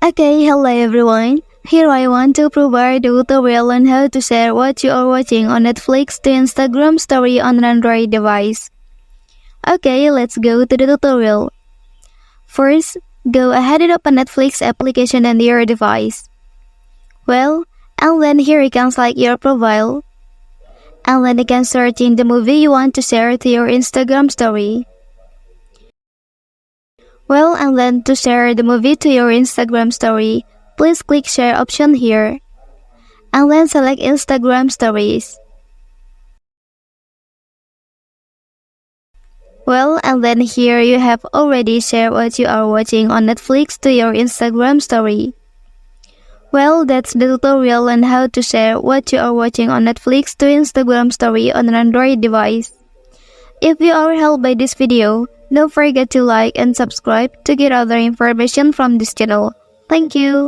Okay, hello everyone. Here I want to provide a tutorial on how to share what you are watching on Netflix to Instagram story on an Android device. Okay, let's go to the tutorial. First, go ahead and open Netflix application on your device. And then here you can select your profile. And then you can search in the movie you want to share to your Instagram story. And then to share the movie to your Instagram story, please click share option here. And then select Instagram stories. And then here you have already shared what you are watching on Netflix to your Instagram story. That's the tutorial on how to share what you are watching on Netflix to Instagram story on an Android device. If you are helped by this video, don't forget to like and subscribe to get other information from this channel. Thank you.